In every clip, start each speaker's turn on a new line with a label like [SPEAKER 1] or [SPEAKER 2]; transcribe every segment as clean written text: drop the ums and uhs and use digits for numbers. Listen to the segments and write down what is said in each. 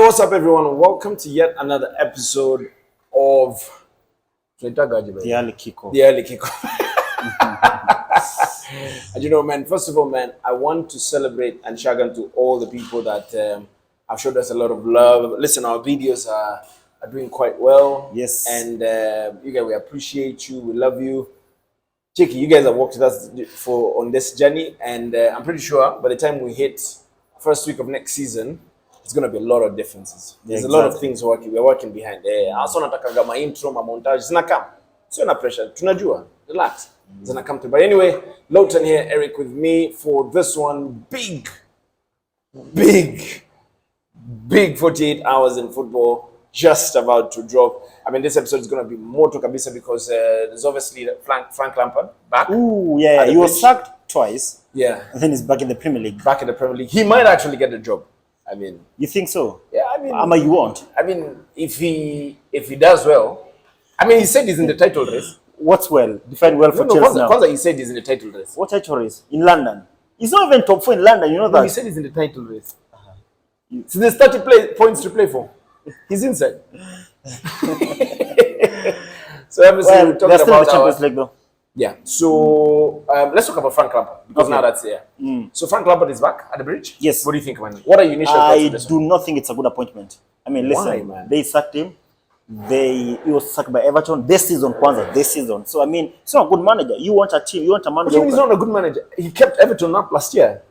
[SPEAKER 1] what's up, everyone? Welcome to yet another episode of
[SPEAKER 2] The Early Kickoff.
[SPEAKER 1] The Early Kickoff. And you know, man, first of all, man, I want to celebrate and shagan to all the people that have showed us a lot of love. Listen, our videos are doing quite well.
[SPEAKER 2] Yes.
[SPEAKER 1] And you guys, we appreciate you. We love you. Chicky, you guys have walked with us on this journey, and I'm pretty sure by the time we hit first week of next season, it's going to be a lot of differences. There's a lot of things we're working behind. Also, nataka my intro, my montage, zinakam. So no pressure. Tunajua. Relax. Zinakam to. But anyway, Lowton here, Eric with me for this one. Big 48 hours in football just about to drop. I mean, this episode is going to be more to kabisa because there's obviously Frank Lampard back.
[SPEAKER 2] Ooh, yeah. He was sacked twice.
[SPEAKER 1] Yeah.
[SPEAKER 2] And then he's back in the Premier League.
[SPEAKER 1] Back in the Premier League. He might actually get the job. I mean,
[SPEAKER 2] you think so?
[SPEAKER 1] Yeah, I mean,
[SPEAKER 2] Ama, you won't.
[SPEAKER 1] I mean, if he does well, I mean, he said he's in the title race.
[SPEAKER 2] What's well? Define well for Chelsea now.
[SPEAKER 1] Kwanza he said he's in the title race.
[SPEAKER 2] What title race? In London. He's not even top 4 in London, you know that?
[SPEAKER 1] No, he said he's in the title race. So there's 30 points to play for. He's inside. So obviously we're talking about
[SPEAKER 2] the Champions League though.
[SPEAKER 1] Yeah. So let's talk about Frank Lampard because now that's here. So Frank Lampard is back at the bridge.
[SPEAKER 2] Yes.
[SPEAKER 1] What do you think, man? What are your initial thoughts on this?
[SPEAKER 2] I do not think it's a good appointment. I mean, listen,
[SPEAKER 1] man?
[SPEAKER 2] They sacked him. He was sacked by Everton this season. So I mean, it's not a good manager. You want a team, you want a manager.
[SPEAKER 1] He's not a good manager. He kept Everton up last year.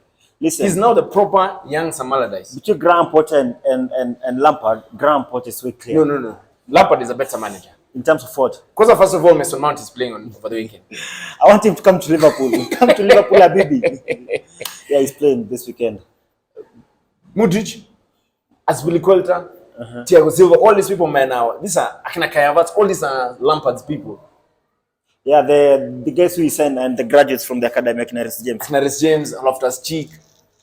[SPEAKER 2] Listen,
[SPEAKER 1] he's now the proper young Sam Allardyce.
[SPEAKER 2] Between Graham Potter and Lampard, Graham Potter is way clear.
[SPEAKER 1] No. Lampard is a better manager.
[SPEAKER 2] In terms of what?
[SPEAKER 1] Because first of all, Mason Mount is playing over the weekend.
[SPEAKER 2] I want him to come to Liverpool. Come to Liverpool, Habibi. Yeah, he's playing this weekend.
[SPEAKER 1] Mudryk, Azpilicueta, Thiago Silva, all these people, man, now these are Akina Kayavats, all these are Lampard's people.
[SPEAKER 2] Yeah, the guys who he sent and the graduates from the academy,
[SPEAKER 1] Akina James, Loftus-Cheek.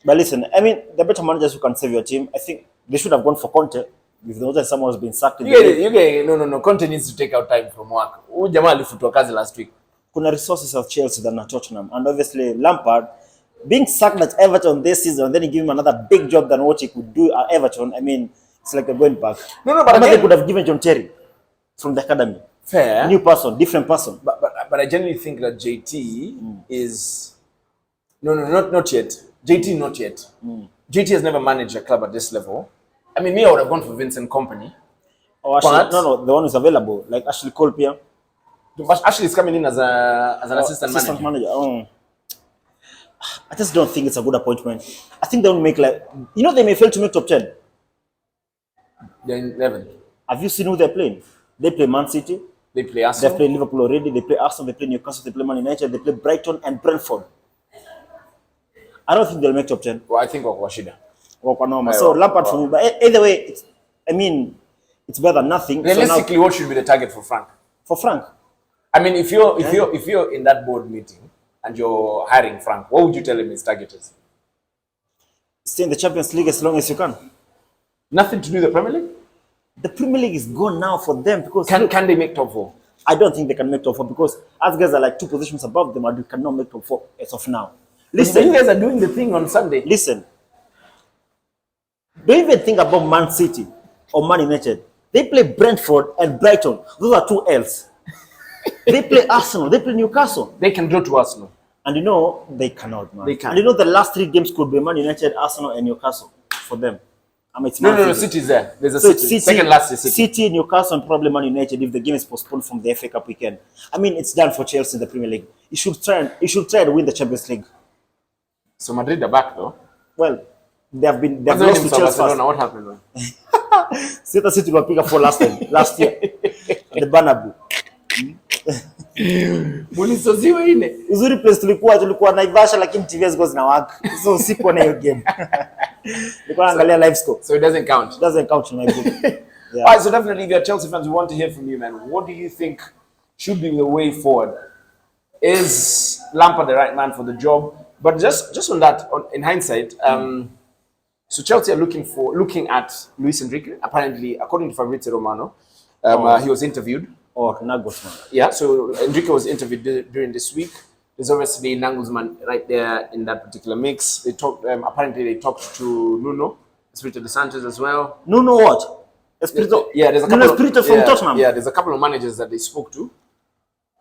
[SPEAKER 2] But listen, I mean, the better managers who can save your team, I think they should have gone for Conte. If they noticed someone has been sacked in
[SPEAKER 1] no. Conte needs to take out time from work. Jamaa alifutwa kazi last week.
[SPEAKER 2] Kuna resources of Chelsea than at Tottenham, and obviously Lampard being sacked at Everton this season, and then he give him another big job than what he could do at Everton. I mean, it's like a going back.
[SPEAKER 1] No, but
[SPEAKER 2] they could have given John Terry from the academy.
[SPEAKER 1] Fair.
[SPEAKER 2] New person, different person.
[SPEAKER 1] But I genuinely think that JT is not yet. JT not yet. JT has never managed a club at this level. I mean, I would have gone for Vincent Kompany.
[SPEAKER 2] Oh, Ashley, no, the one who's available, like Ashley Cole Pierre.
[SPEAKER 1] Ashley is coming in as an assistant manager.
[SPEAKER 2] Oh. I just don't think it's a good appointment. I think they'll make they may fail to make top 10.
[SPEAKER 1] They're in 11.
[SPEAKER 2] Have you seen who they're playing? They play Man City.
[SPEAKER 1] They play Arsenal.
[SPEAKER 2] They play Liverpool already. They play Arsenal. They play Newcastle. They play Man United. They play Brighton and Brentford. I don't think they'll make top 10.
[SPEAKER 1] Well, I think Washida.
[SPEAKER 2] So Lampard for me, but either way, it's better than nothing.
[SPEAKER 1] Realistically, what should be the target for Frank?
[SPEAKER 2] For Frank,
[SPEAKER 1] I mean, if you're in that board meeting and you're hiring Frank, what would you tell him his target is?
[SPEAKER 2] Stay in the Champions League as long as you can.
[SPEAKER 1] Nothing to do with the Premier League?
[SPEAKER 2] The Premier League is gone now for them because
[SPEAKER 1] can they make top 4?
[SPEAKER 2] I don't think they can make top 4 because as guys are like 2 positions above them, and you cannot make top 4 as of now.
[SPEAKER 1] Listen, you guys are doing the thing on Sunday.
[SPEAKER 2] Listen. Don't even think about Man City or Man United. They play Brentford and Brighton. Those are 2 L's. They play Arsenal. They play Newcastle.
[SPEAKER 1] They can draw to Arsenal.
[SPEAKER 2] And you know, they cannot, man.
[SPEAKER 1] They can.
[SPEAKER 2] And you know, the last 3 games could be Man United, Arsenal, and Newcastle for them. I mean, it's
[SPEAKER 1] no, City's there. There's a City. Second last is City.
[SPEAKER 2] City, Newcastle, and probably Man United if the game is postponed from the FA Cup weekend. I mean, it's done for Chelsea in the Premier League. You should try and win the Champions League.
[SPEAKER 1] So Madrid are back, though?
[SPEAKER 2] Well, they've lost to Chelsea first.
[SPEAKER 1] What happened, man?
[SPEAKER 2] City were picked up for last year. The Bernabeu.
[SPEAKER 1] Mulisoziwa ile.
[SPEAKER 2] Uzuri place tulikuwa Naivasha lakini TV ziko zinawaka. So sikuwa na hiyo game. Nilikuwa naangalia live score.
[SPEAKER 1] So it doesn't count.
[SPEAKER 2] It doesn't count in my book.
[SPEAKER 1] Yeah. All right, so definitely if you're Chelsea fans, we want to hear from you, man. What do you think should be the way forward? Is Lampard the right man for the job? But just on that, in hindsight, so Chelsea are looking at Luis Enrique. Apparently, according to Fabrizio Romano, he was interviewed.
[SPEAKER 2] Or Nagelsmann.
[SPEAKER 1] Yeah, so Enrique was interviewed during this week. There's obviously Nagelsmann right there in that particular mix. They talked. Apparently, they talked to Nuno Espirito de Sanchez as well.
[SPEAKER 2] No, what? Espirito.
[SPEAKER 1] Yeah, there's a
[SPEAKER 2] Nuno
[SPEAKER 1] couple.
[SPEAKER 2] Espirito from Tottenham.
[SPEAKER 1] Yeah, there's a couple of managers that they spoke to,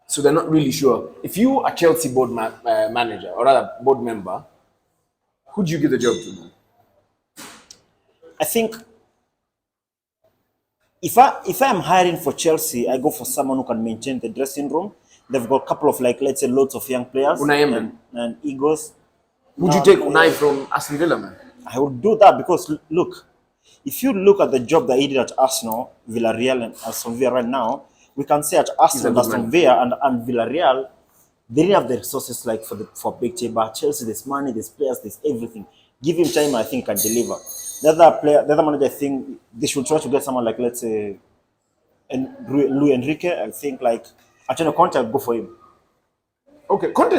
[SPEAKER 1] so they're not really sure. If you are Chelsea board manager or rather board member, who do you give the job to?
[SPEAKER 2] I think if I'm hiring for Chelsea, I go for someone who can maintain the dressing room. They've got a couple of like, let's say, lots of young players
[SPEAKER 1] Unai Emery.
[SPEAKER 2] and egos.
[SPEAKER 1] Would you take Unai from Aston Villa, man?
[SPEAKER 2] I would do that because look, if you look at the job that he did at Arsenal, Villarreal, and Aston Villa right now, we can say at Arsenal, Aston Villa, and Villarreal, they didn't have the resources like for big team. But Chelsea, there's money, there's players, there's everything. Give him time, I think, can deliver. The other manager, I think they should try to get someone like, let's say, Luis Enrique. I think like Antonio Conte, I'd go for him.
[SPEAKER 1] Okay, Conte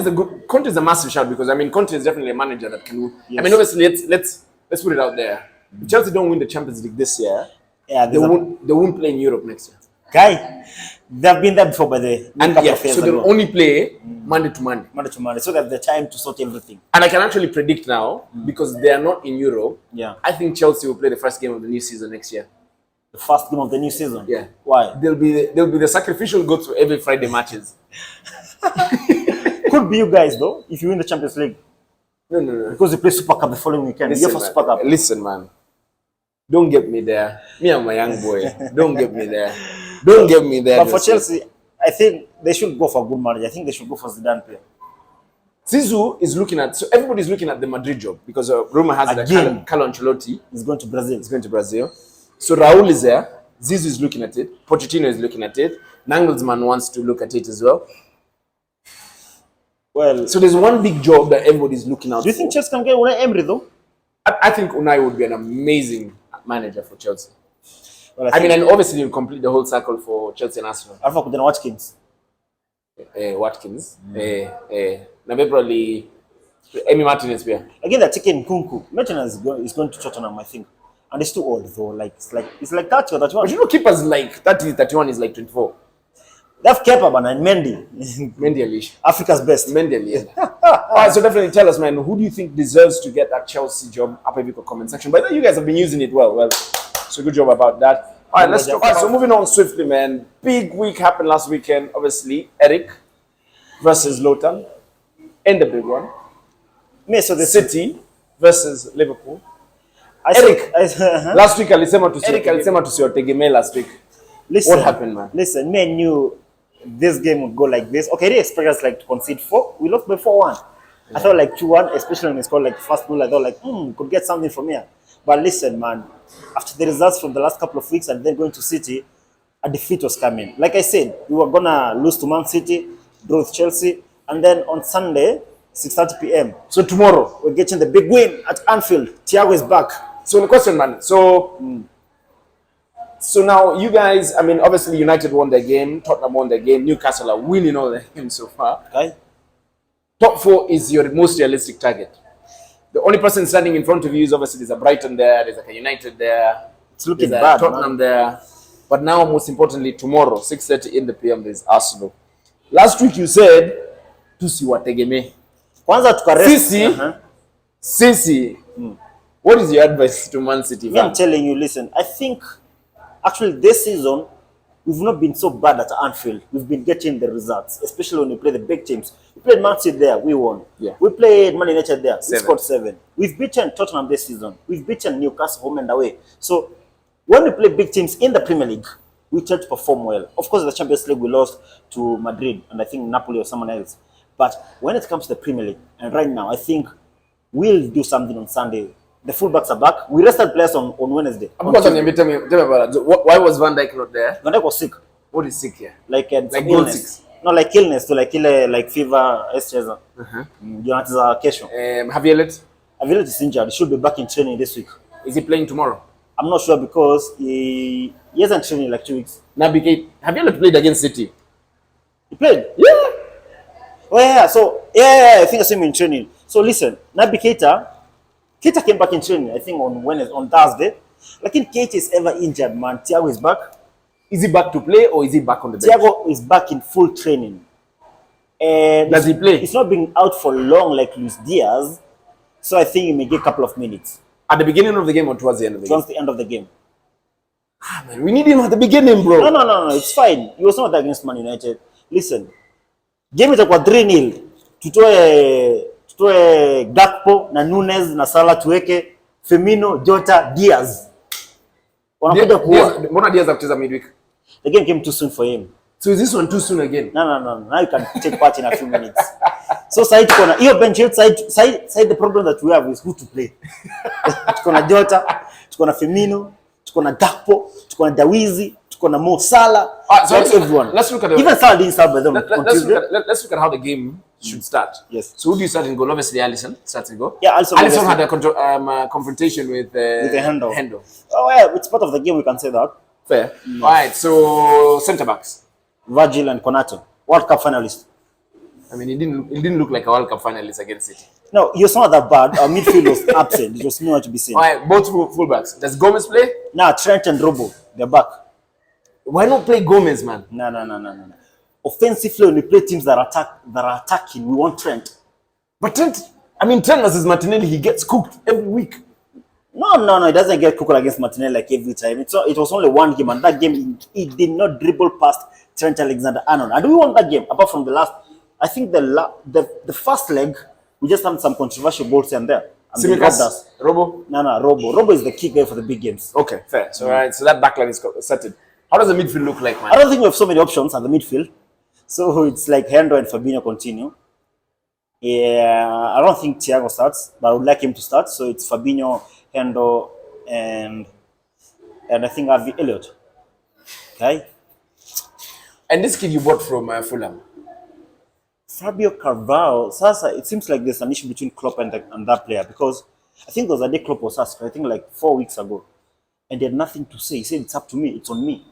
[SPEAKER 1] is a massive shout because I mean Conte is definitely a manager that can do.
[SPEAKER 2] Yes.
[SPEAKER 1] I mean, obviously, let's put it out there. If Chelsea don't win the Champions League this year,
[SPEAKER 2] Yeah,
[SPEAKER 1] they won't play in Europe next year.
[SPEAKER 2] Guy, they've been there before by the
[SPEAKER 1] And yeah, so they'll only play Monday to Monday.
[SPEAKER 2] Monday to Monday, so they have the time to sort everything.
[SPEAKER 1] And I can actually predict now because they are not in Europe.
[SPEAKER 2] Yeah,
[SPEAKER 1] I think Chelsea will play the first game of the new season next year.
[SPEAKER 2] the first game of the new season.
[SPEAKER 1] Yeah.
[SPEAKER 2] Why?
[SPEAKER 1] They'll be the sacrificial goats for every Friday matches.
[SPEAKER 2] Could be you guys though, if you win the Champions League.
[SPEAKER 1] No.
[SPEAKER 2] Because you play Super Cup the following weekend. You're for Super Cup.
[SPEAKER 1] Listen, man. Don't get me there. Me and my young boy. Don't get me there. Don't get me there.
[SPEAKER 2] But for Chelsea, I think they should go for a good manager. I think they should go for Zidane player.
[SPEAKER 1] Zizou is looking at, so everybody's looking at the Madrid job because rumor has it
[SPEAKER 2] Again.
[SPEAKER 1] that Carlo Ancelotti
[SPEAKER 2] He's going to Brazil.
[SPEAKER 1] is going to Brazil. So Raul is there. Zizou is looking at it. Pochettino is looking at it. Nagelsmann wants to look at it as well.
[SPEAKER 2] Well,
[SPEAKER 1] So there's one big job that everybody's looking out
[SPEAKER 2] do you think Chelsea can get Unai Emery though?
[SPEAKER 1] I think Unai would be an amazing manager for Chelsea.
[SPEAKER 2] Well,
[SPEAKER 1] I mean, and obviously he'll complete the whole circle for Chelsea and Arsenal.
[SPEAKER 2] Alpha Kuden Watkins.
[SPEAKER 1] Watkins. Now probably Emi Martinez here.
[SPEAKER 2] Again, they're taking Kunku. Martinez is going to Tottenham, I think. And he's too old though. Like it's like 30 or 31.
[SPEAKER 1] But you know, keepers like 30, 31 is like 24.
[SPEAKER 2] They have Kepa man, and Mendy.
[SPEAKER 1] Mendy Alish.
[SPEAKER 2] Africa's best.
[SPEAKER 1] Mendy Alish. Alright, so definitely tell us, man, who do you think deserves to get that Chelsea job? Up in the comment section. But you guys have been using it well. So good job about that. Alright, let's go. Alright, so moving on swiftly, man. Big week happened last weekend. Obviously, Eric versus Lothar. And the big one.
[SPEAKER 2] So the
[SPEAKER 1] City versus Liverpool.
[SPEAKER 2] Eric,
[SPEAKER 1] Last week alisema tusiotegemee last week.
[SPEAKER 2] listen,
[SPEAKER 1] What happened, man?
[SPEAKER 2] Listen, me knew this game would go like this. Okay, they expect us like to concede 4. We lost by 4-1. I thought like 2-1, especially when it's called like first goal. I thought like, could get something from here. But listen, man, after the results from the last couple of weeks and then going to City, a defeat was coming. Like I said, we were gonna lose to Man City, draw with Chelsea, and then on Sunday, 6:30 p.m.
[SPEAKER 1] So tomorrow,
[SPEAKER 2] we're getting the big win at Anfield. Thiago is back.
[SPEAKER 1] so the question, man. So now you guys, I mean, obviously United won their game, Tottenham won their game, Newcastle are winning all their games so far.
[SPEAKER 2] Okay?
[SPEAKER 1] Top 4 is your most realistic target. The only person standing in front of you is obviously there's a Brighton there, there's like a United there,
[SPEAKER 2] It's looking
[SPEAKER 1] there's
[SPEAKER 2] bad,
[SPEAKER 1] a Tottenham
[SPEAKER 2] man.
[SPEAKER 1] there. But now, most importantly, tomorrow, 6:30 in the PM, there's Arsenal. Last week you said, tusiwategeme.
[SPEAKER 2] Kwanza tukarest.
[SPEAKER 1] Sisi, what is your advice to Man City?
[SPEAKER 2] Me, I'm telling you, listen, I think actually this season we've not been so bad at Anfield. We've been getting the results, especially when we play the big teams. We played Man City there, we won.
[SPEAKER 1] Yeah.
[SPEAKER 2] We played Man United there, we
[SPEAKER 1] 7.
[SPEAKER 2] scored 7. We've beaten Tottenham this season. We've beaten Newcastle home and away. So when we play big teams in the Premier League, we try to perform well. Of course, the Champions League we lost to Madrid and I think Napoli or someone else. But when it comes to the Premier League, and right now, I think we'll do something on Sunday. The fullbacks are back. We rested players on Wednesday.
[SPEAKER 1] Tell me about that. Why was Van Dijk not there?
[SPEAKER 2] Van Dijk was sick.
[SPEAKER 1] What is sick here?
[SPEAKER 2] Like
[SPEAKER 1] goal
[SPEAKER 2] illness.
[SPEAKER 1] 6.
[SPEAKER 2] No, like illness, to like fever, etc. Jonathan Kesho.
[SPEAKER 1] Javier,
[SPEAKER 2] Avila is injured. He should be back in training this week.
[SPEAKER 1] is he playing tomorrow?
[SPEAKER 2] I'm not sure because he hasn't trained in like 2 weeks.
[SPEAKER 1] Nabi, Javier played against City.
[SPEAKER 2] He played.
[SPEAKER 1] Yeah.
[SPEAKER 2] Oh yeah, so I think I saw him in training. So listen, Naby Keita came back in training, I think on Thursday. Like if Keita is ever injured, man, Thiago is back.
[SPEAKER 1] Is he back to play or is he back on the bench?
[SPEAKER 2] Thiago is back in full training. And
[SPEAKER 1] Does he play?
[SPEAKER 2] He's not being out for long like Luis Diaz. So I think he may get a couple of minutes.
[SPEAKER 1] At the beginning of the game or towards the end of the
[SPEAKER 2] Towards the end of the game.
[SPEAKER 1] Man, we need him at the beginning, bro.
[SPEAKER 2] No, it's fine. He was not against Man United. Listen, game itakuwa 3-0. Tutoe Gakpo na Nunes na Salah, tuweke Firmino, Jota, Diaz. Wanakuja kuwa.
[SPEAKER 1] Mbona Diaz akucheza midweek?
[SPEAKER 2] The game came too soon for him.
[SPEAKER 1] So is this one too soon again?
[SPEAKER 2] No. Now you can take part in a few minutes. So side corner, hiyo bench side the problem that we have is who to play. Tuko na Jota, tuko na Firmino, tuko na Gakpo, tuko na Dawizi, tuko na Mo Salah.
[SPEAKER 1] So
[SPEAKER 2] everyone.
[SPEAKER 1] Let's look at
[SPEAKER 2] even Salah didn't start by them.
[SPEAKER 1] Let's look at how the game should start.
[SPEAKER 2] Yes.
[SPEAKER 1] So who do you start in goal? Obviously, Alisson starts in goal.
[SPEAKER 2] Yeah,
[SPEAKER 1] Alisson had a confrontation with Hendo.
[SPEAKER 2] Oh yeah, it's part of the game. We can say that.
[SPEAKER 1] Fair. All right. So centre backs.
[SPEAKER 2] Virgil and Konato, World Cup finalist.
[SPEAKER 1] I mean, it didn't look like a World Cup finalist against City.
[SPEAKER 2] No, he was not that bad. Our midfield was absent. It was nowhere to be seen.
[SPEAKER 1] All right, both fullbacks. Does Gomez play?
[SPEAKER 2] Nah, Trent and Robo, they're back.
[SPEAKER 1] Why not play Gomez, man?
[SPEAKER 2] No. Offensively, when we play teams that are attacking, we want Trent.
[SPEAKER 1] But Trent versus Martinelli, he gets cooked every week.
[SPEAKER 2] No, it doesn't get cooked against Martinelli like every time. It was only one game, and that game he did not dribble past Trent Alexander-Arnold. And do we want that game? Apart from the last, I think the first leg, we just had some controversial goals and there.
[SPEAKER 1] Tsimikas, Robo?
[SPEAKER 2] No, Robo. Robo is the key guy for the big games.
[SPEAKER 1] Okay, fair. So, right, so that backline is settled. How does the midfield look like, man?
[SPEAKER 2] I don't think we have so many options at the midfield. So it's like Hendo and Fabinho continue. Yeah, I don't think Thiago starts, but I would like him to start. So it's Fabinho, Hendo, and I think Harvey Elliott. Okay.
[SPEAKER 1] And this kid you bought from Fulham?
[SPEAKER 2] Fabio Carvalho. Sasa, it seems like there's an issue between Klopp and that player, because I think there was a day Klopp was asked, I think like 4 weeks ago, and they had nothing to say. He said, it's up to me, it's on me.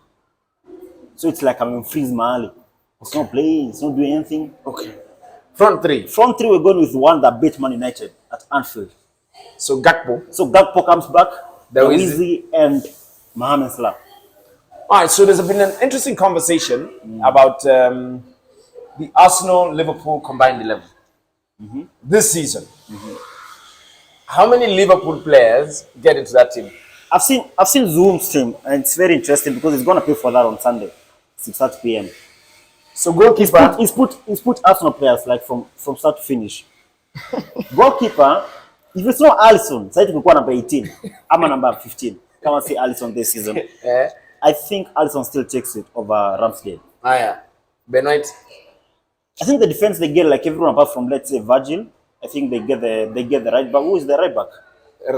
[SPEAKER 2] So it's like I'm in freeze Mahali. It's not playing, it's not doing anything.
[SPEAKER 1] Okay. Front three, we're
[SPEAKER 2] going with one that beat Man United at Anfield.
[SPEAKER 1] So Gakpo.
[SPEAKER 2] So Gakpo comes back, Dawizi and Mohamed Salah.
[SPEAKER 1] All right, so there's been an interesting conversation about the Arsenal-Liverpool combined 11 this season. How many Liverpool players get into that team?
[SPEAKER 2] I've seen Zoom's team, and it's very interesting because he's gonna pay for that on Sunday, 6:30 p.m.
[SPEAKER 1] So goalkeeper,
[SPEAKER 2] he's put Arsenal players like from start to finish. Goalkeeper, if it's not Alisson, say it could number 18, I'm a number 15. Come and see Alisson this season. I think Alisson still takes it over Ramsdale.
[SPEAKER 1] Yeah. Ben White.
[SPEAKER 2] I think the defense they get like everyone apart from, let's say, Virgil. I think they get the right back. Who is the right back?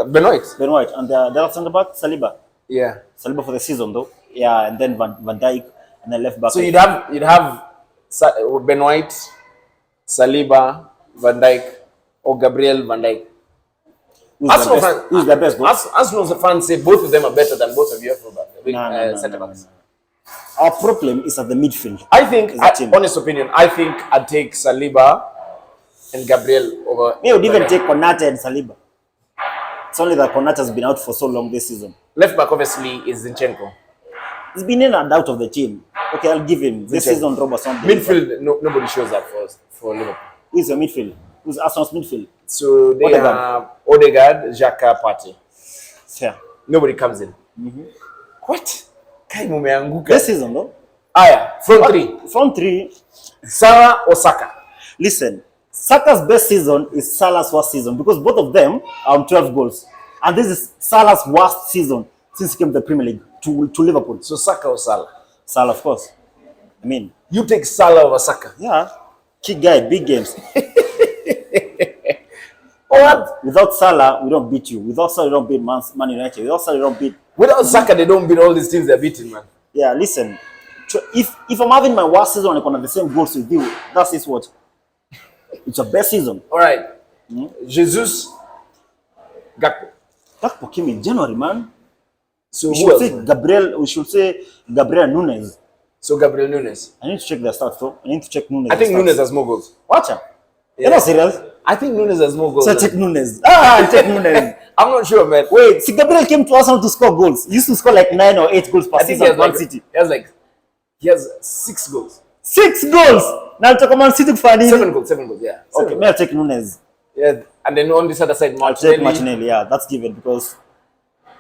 [SPEAKER 1] Ben White.
[SPEAKER 2] Ben White. And the left centre back, Saliba.
[SPEAKER 1] Yeah.
[SPEAKER 2] Saliba for the season though. Yeah, and then Van Dijk, and then left back.
[SPEAKER 1] So you'd have Ben White, Saliba, Van Dijk, or Gabriel Van Dijk.
[SPEAKER 2] Who's the best?
[SPEAKER 1] Arsenal fans say both of them are better than both of your centre backs.
[SPEAKER 2] Our problem is at the midfield.
[SPEAKER 1] I think, honest opinion, I'd take Saliba and Gabriel over.
[SPEAKER 2] Me would even take Konate and Saliba. It's only that Konate has been out for so long this season.
[SPEAKER 1] Left back obviously is Zinchenko.
[SPEAKER 2] He's been in and out of the team. Okay, I'll give him this season. Robertson.
[SPEAKER 1] Midfield, nobody shows up for Liverpool.
[SPEAKER 2] Who's your midfield? Who's Arsenal's midfield?
[SPEAKER 1] So they are Odegaard, Xhaka, Partey.
[SPEAKER 2] Fair.
[SPEAKER 1] Nobody comes in. What?
[SPEAKER 2] This season though.
[SPEAKER 1] Front three. Salah or Saka?
[SPEAKER 2] Listen, Saka's best season is Salah's worst season because both of them are on 12 goals. And this is Salah's worst season since he came to the Premier League to Liverpool.
[SPEAKER 1] So Saka or Salah?
[SPEAKER 2] Salah, of course. I mean,
[SPEAKER 1] you take Salah over Saka?
[SPEAKER 2] Yeah. Key guy, big games.
[SPEAKER 1] Without
[SPEAKER 2] Salah, we don't beat you. Without Salah, we don't beat Man United. Without Salah, we don't beat.
[SPEAKER 1] Without Saka, they don't beat all these teams they're beating, man.
[SPEAKER 2] Yeah, listen. If I'm having my worst season and I'm gonna have the same goals with you, that is what? It's your best season.
[SPEAKER 1] All right. Jesus, Gakpo.
[SPEAKER 2] Gakpo came in January, man.
[SPEAKER 1] So
[SPEAKER 2] we should say Gabriel Nunes.
[SPEAKER 1] So Gabriel Nunes.
[SPEAKER 2] I need to check their stats though. I need to check Nunes.
[SPEAKER 1] I think Nunes has more goals.
[SPEAKER 2] Watch out. Yeah. You're not serious?
[SPEAKER 1] I think Nunes has more goals.
[SPEAKER 2] So check Nunes. Check Nunes.
[SPEAKER 1] I'm not sure, man.
[SPEAKER 2] Wait, see, Gabriel came to Arsenal to score goals. He used to score like 9 or 8 goals per season at Man City.
[SPEAKER 1] He has 6 goals.
[SPEAKER 2] 6 goals? Now talk about City fan.
[SPEAKER 1] 7 goals, yeah.
[SPEAKER 2] Okay, may I take Nunes?
[SPEAKER 1] Yeah, and then on this other side,
[SPEAKER 2] I'll take
[SPEAKER 1] Martinelli.
[SPEAKER 2] Martinelli. Yeah, that's given because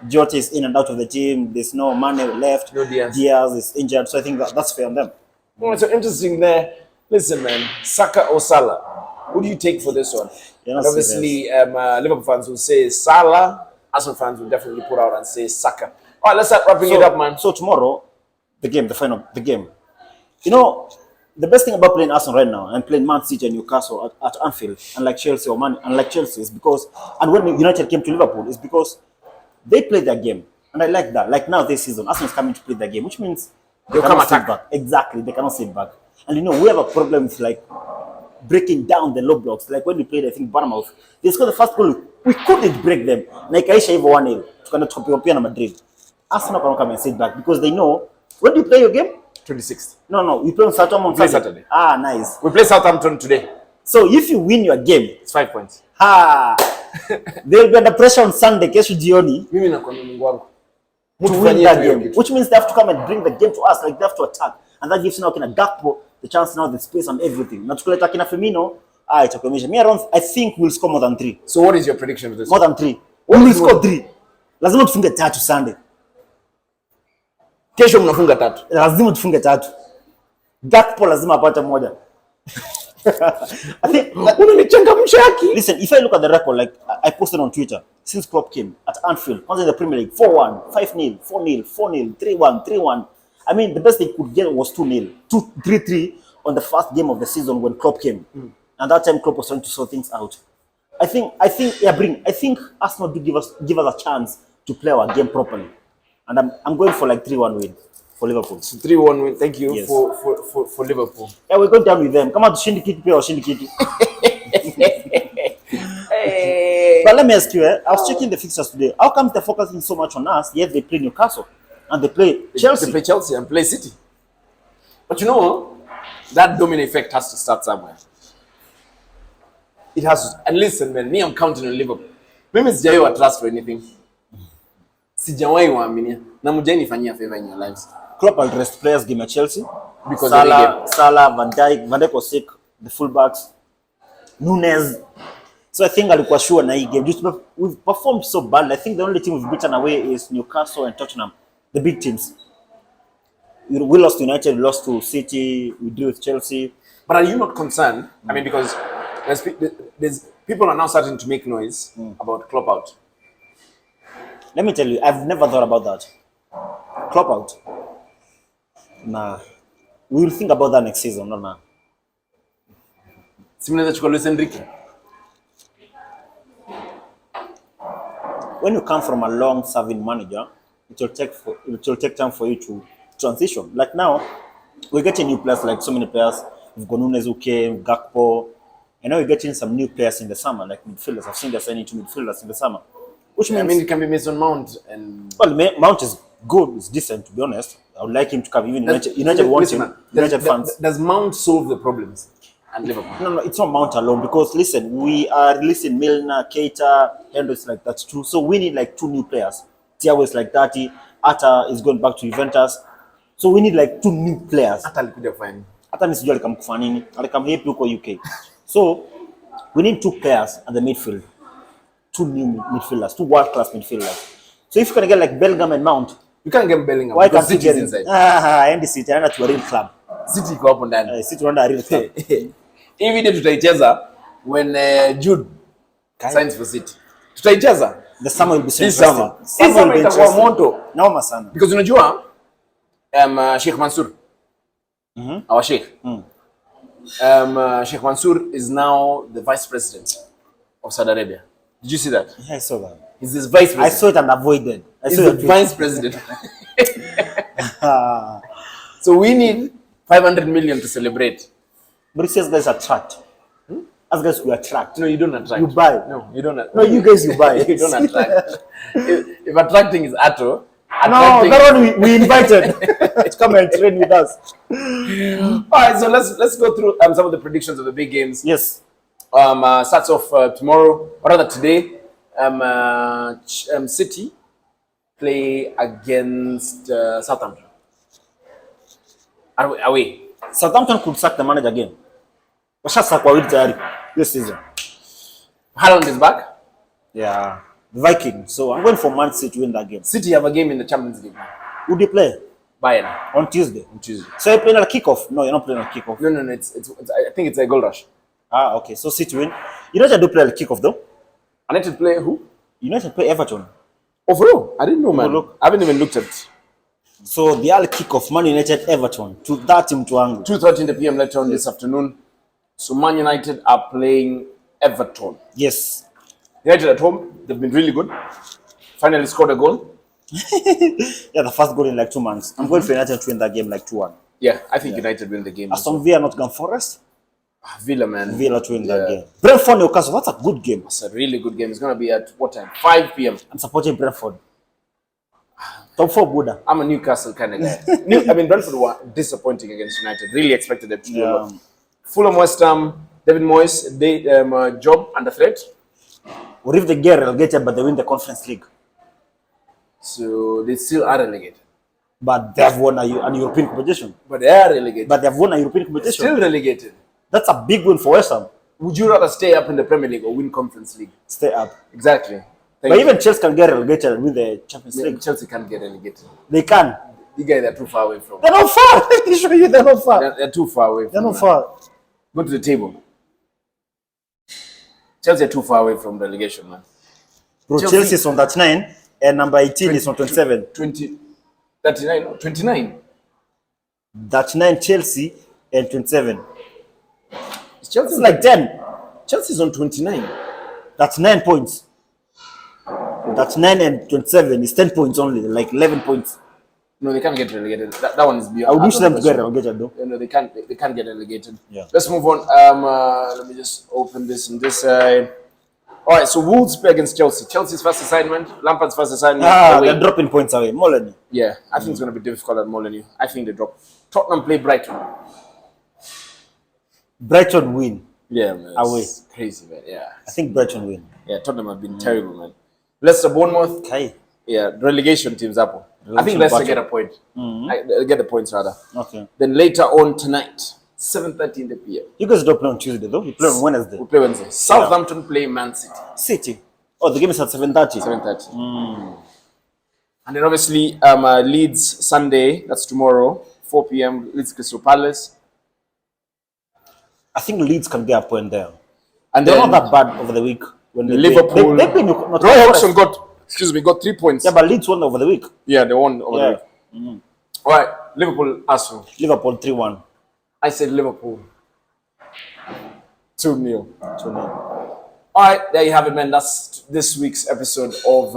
[SPEAKER 2] Jota is in and out of the team. There's no Mane left.
[SPEAKER 1] No Diaz.
[SPEAKER 2] Diaz is injured, so I think that's fair on them.
[SPEAKER 1] Oh, so interesting there. Listen, man, Saka or Salah? Who do you take for this one?
[SPEAKER 2] You're
[SPEAKER 1] And
[SPEAKER 2] not
[SPEAKER 1] obviously, Liverpool fans will say Salah. Arsenal fans will definitely put out and say Saka. All right, let's start wrapping it up, man.
[SPEAKER 2] So tomorrow, the game. You know, the best thing about playing Arsenal right now and playing Man City and Newcastle at Anfield, unlike Chelsea or Man, unlike Chelsea, is because, and when United came to Liverpool, is because they played their game, and I like that. Like now this season, Arsenal is coming to play their game, which means
[SPEAKER 1] They'll come attack
[SPEAKER 2] back. Exactly, they cannot sit back. And you know, we have a problem with like breaking down the low blocks. Like when we played, I think Bournemouth, they scored the first goal. We couldn't break them. Like Aisha even 1-0 to kind of top European Madrid. Arsenal cannot come and sit back because they know when do you play your game?
[SPEAKER 1] 26th.
[SPEAKER 2] No, we play on Saturday.
[SPEAKER 1] We play Saturday.
[SPEAKER 2] Ah, nice.
[SPEAKER 1] We play Southampton today.
[SPEAKER 2] So if you win your game,
[SPEAKER 1] It's 5 points.
[SPEAKER 2] they'll be under pressure on Sunday, kesho jioni,
[SPEAKER 1] Mimi nakwambia Mungu wangu.
[SPEAKER 2] to win that game. Which means they have to come and bring the game to us, like they have to attack. And that gives now kina Gakpo the chance now, the space and everything. Na tukuleta kina Firmino, itakuonyesha. Me around, I think we'll score more than 3.
[SPEAKER 1] So what is your prediction for this?
[SPEAKER 2] More than 3. We will score 3. Lazima tufunge 3 Sunday.
[SPEAKER 1] Kesho mnafunga 3.
[SPEAKER 2] Lazima tufunge 3. Gakpo lazima apate moja. I think listen, if I look at the record, like I posted on Twitter, since Klopp came at Anfield, once in the Premier League, 4-1, 5-0, 4-0, 4-0, 3-1, 3-1. I mean, the best they could get was 2-0, 3-3 on the first game of the season when Klopp came. And that time Klopp was trying to sort things out. I think Arsenal do give us a chance to play our game properly. And I'm going for like 3-1 win for Liverpool.
[SPEAKER 1] 3-1 win. Thank you.
[SPEAKER 2] Yes.
[SPEAKER 1] For Liverpool.
[SPEAKER 2] Yeah, we're going down with them. Come on, Shindi Kiti or Shindi Kiti.
[SPEAKER 1] Hey.
[SPEAKER 2] But let me ask you, I was checking the fixtures today. How come they're focusing so much on us, yet they play Newcastle and they play Chelsea?
[SPEAKER 1] They play Chelsea and play City. But you know, that domino effect has to start somewhere. It has to. And listen, man, me, I'm counting on Liverpool. Mimi sijawahi trust for anything. Sijawahi waaminia. Na mjainifanyia favor in your lives.
[SPEAKER 2] Klopp will rest players game at Chelsea
[SPEAKER 1] Because
[SPEAKER 2] Salah, Van Dijk was sick, the fullbacks, Nunes. So I think alikuwa sure na hii game. We've performed so badly. I think the only team we've beaten away is Newcastle and Tottenham, the big teams. We lost to United, we lost to City, we drew with Chelsea.
[SPEAKER 1] But are you not concerned? I mean, because there's people are now starting to make noise about Klopp out.
[SPEAKER 2] Let me tell you, I've never thought about that. Klopp out. Nah. We will think about that next season, no now.
[SPEAKER 1] Simnaweza chukua Luis Enrique.
[SPEAKER 2] When you come from a long-serving manager, it will take time for you to transition. Like now, we're getting new players, like so many players. We've got Nunes who came, Gakpo, and now we're getting some new players in the summer, like midfielders. I've seen they're signing 2 midfielders in the summer. Which means,
[SPEAKER 1] I mean, it can be Mason Mount and.
[SPEAKER 2] Well, Mount is good, it's decent, to be honest. I would like him to come. Even United wants him. United fans.
[SPEAKER 1] Does Mount solve the problems at Liverpool?
[SPEAKER 2] No, it's not Mount alone because listen, we are releasing Milner, Keita, Hendricks like that's true. So we need like 2 new players. Thiago is like 30. Atta is going back to Juventus. So we need like 2 new players.
[SPEAKER 1] Atta alikuja fine.
[SPEAKER 2] Atta nisijua alikam kufanya nini. Alikam happy huko UK. So we need 2 players at the midfield. 2 new midfielders, 2 world-class midfielders. So if you can get like Bellingham and Mount,
[SPEAKER 1] you can't get Bellingham.
[SPEAKER 2] Why can't you
[SPEAKER 1] City
[SPEAKER 2] get
[SPEAKER 1] is inside?
[SPEAKER 2] And City anaenda to a real club.
[SPEAKER 1] City iko hapo ndani.
[SPEAKER 2] City wanaenda a real club.
[SPEAKER 1] Hii video tutaicheza when Jude signs for City. Tutaicheza.
[SPEAKER 2] The summer will be so
[SPEAKER 1] This
[SPEAKER 2] interesting.
[SPEAKER 1] Summer will be itakuwa moto.
[SPEAKER 2] Naoma sana.
[SPEAKER 1] Because unajua Sheikh Mansour. Our Sheikh. Sheikh Mansour is now the vice president of Saudi Arabia. Did you see that?
[SPEAKER 2] Yeah, I saw that.
[SPEAKER 1] He's this vice president.
[SPEAKER 2] I saw it and avoided.
[SPEAKER 1] He's the vice president. So we need 500 million to celebrate.
[SPEAKER 2] But it says guys attract. As guys we attract.
[SPEAKER 1] No, you don't attract.
[SPEAKER 2] You buy.
[SPEAKER 1] No, you don't.
[SPEAKER 2] No, you guys you buy.
[SPEAKER 1] You don't attract. if attracting is Atto,
[SPEAKER 2] no, that one we invited to come and train with us.
[SPEAKER 1] All right, so let's go through some of the predictions of the big games.
[SPEAKER 2] Yes.
[SPEAKER 1] Starts off tomorrow, or rather today. City play against Southampton. Are we?
[SPEAKER 2] Southampton could sack the manager again. Washasakwa wili tayari this season.
[SPEAKER 1] Haaland is back.
[SPEAKER 2] Yeah. The Vikings. So I'm going for Man City to win that game.
[SPEAKER 1] City have a game in the Champions League.
[SPEAKER 2] Who do you play?
[SPEAKER 1] Bayern.
[SPEAKER 2] On Tuesday.
[SPEAKER 1] On Tuesday.
[SPEAKER 2] So you're playing at a kickoff? No, you're not playing at a kickoff.
[SPEAKER 1] No. It's I think it's a goal rush.
[SPEAKER 2] Ah, okay. So City win. United do play at a kickoff though.
[SPEAKER 1] United play who?
[SPEAKER 2] United play Everton.
[SPEAKER 1] Oh, for real? I didn't know, man.
[SPEAKER 2] look.
[SPEAKER 1] I haven't even looked at it.
[SPEAKER 2] So the early kickoff, Man United Everton. To that team to angle.
[SPEAKER 1] 2:30 p.m. later on this afternoon. So Man United are playing Everton.
[SPEAKER 2] Yes.
[SPEAKER 1] United at home, they've been really good. Finally scored a goal.
[SPEAKER 2] Yeah, the first goal in like 2 months. I'm going for United to win that game like 2-1.
[SPEAKER 1] Yeah, I think United win the game.
[SPEAKER 2] Aston Villa, Nottingham Forest.
[SPEAKER 1] Villa, man.
[SPEAKER 2] Villa to win that game. Brentford, Newcastle. That's a good game.
[SPEAKER 1] It's a really good game. It's going to be at what time? 5 p.m.
[SPEAKER 2] I'm supporting Brentford. Top 4 Buddha.
[SPEAKER 1] I'm a Newcastle kind of guy. Brentford were disappointing against United. Really expected them to do a lot. Fulham, West Ham, David Moyes, job under threat.
[SPEAKER 2] Or if they get relegated, but they win the Conference League.
[SPEAKER 1] So they still are relegated.
[SPEAKER 2] But they have won an European competition.
[SPEAKER 1] But they are relegated.
[SPEAKER 2] But they have won a European competition.
[SPEAKER 1] Still relegated.
[SPEAKER 2] That's a big win for West Ham.
[SPEAKER 1] Would you rather stay up in the Premier League or win Conference League?
[SPEAKER 2] Stay up.
[SPEAKER 1] Exactly.
[SPEAKER 2] But even Chelsea can get relegated and win the Champions League.
[SPEAKER 1] Chelsea can't get relegated.
[SPEAKER 2] They can.
[SPEAKER 1] You guys are too far away from.
[SPEAKER 2] They're not far. Let me show you. They're not far.
[SPEAKER 1] They're too far away.
[SPEAKER 2] They're not far.
[SPEAKER 1] Go to the table. Chelsea are too far away from relegation, man.
[SPEAKER 2] Bro, Chelsea is on 39 and number 18 is on 27.
[SPEAKER 1] 39. 29.
[SPEAKER 2] 39 Chelsea and 27.
[SPEAKER 1] Chelsea
[SPEAKER 2] It's like 10.
[SPEAKER 1] Chelsea's on 29.
[SPEAKER 2] That's 9 points. That's 9 and 27 is 10 points only, like 11 points.
[SPEAKER 1] No, they can't get relegated. That one is beyond.
[SPEAKER 2] I would wish them to get relegated though.
[SPEAKER 1] No, they can't get relegated.
[SPEAKER 2] Yeah.
[SPEAKER 1] Let's move on. Let me just open this on this side. All right, so Wolves play against Chelsea. Chelsea's first assignment, Lampard's first assignment.
[SPEAKER 2] They're dropping points away. Molyneux.
[SPEAKER 1] Yeah, I think it's going to be difficult at Molyneux. I think they drop. Tottenham play Brighton.
[SPEAKER 2] Brighton win.
[SPEAKER 1] Yeah, man.
[SPEAKER 2] Away.
[SPEAKER 1] Crazy, man. Yeah.
[SPEAKER 2] I think Brighton win.
[SPEAKER 1] Yeah, Tottenham have been terrible, man. Leicester, Bournemouth.
[SPEAKER 2] Okay.
[SPEAKER 1] Yeah, relegation teams up. I think Leicester get a point. Get the points rather.
[SPEAKER 2] Okay.
[SPEAKER 1] Then later on tonight, 7:30 in the PM.
[SPEAKER 2] You guys don't play on Tuesday though. You play on Wednesday.
[SPEAKER 1] We play Wednesday. Southampton play Man City.
[SPEAKER 2] City. Oh, the game is at 7:30.
[SPEAKER 1] 7:30. And then obviously Leeds Sunday. That's tomorrow, 4 p.m. Leeds Crystal Palace.
[SPEAKER 2] I think Leeds can get a point there.
[SPEAKER 1] And
[SPEAKER 2] They're
[SPEAKER 1] then
[SPEAKER 2] not that bad over the week. When they
[SPEAKER 1] Liverpool.
[SPEAKER 2] They play not
[SPEAKER 1] Roy Hodgson got 3 points.
[SPEAKER 2] Yeah, but Leeds won over the week.
[SPEAKER 1] Yeah, they won over the week. All right, Liverpool, Arsenal.
[SPEAKER 2] Liverpool 3-1.
[SPEAKER 1] I said Liverpool. 2-0.
[SPEAKER 2] 2-0.
[SPEAKER 1] All right, there you have it, man. That's this week's episode of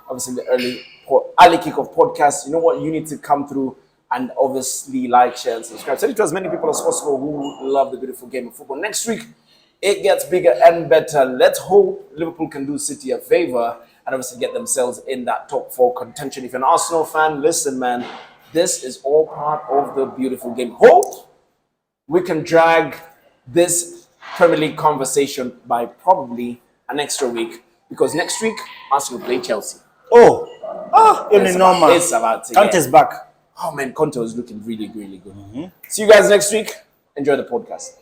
[SPEAKER 1] obviously the early kickoff podcast. You know what? You need to come through and obviously like, share, and subscribe. Send it to as many people as possible who love the beautiful game of football. Next week, it gets bigger and better. Let's hope Liverpool can do City a favor and obviously get themselves in that top 4 contention. If you're an Arsenal fan, listen, man. This is all part of the beautiful game. Hope we can drag this Premier League conversation by probably an extra week, because next week Arsenal play Chelsea.
[SPEAKER 2] Normal.
[SPEAKER 1] It's about to
[SPEAKER 2] Conte's back.
[SPEAKER 1] Oh man, Conte is looking really, really good. See you guys next week. Enjoy the podcast.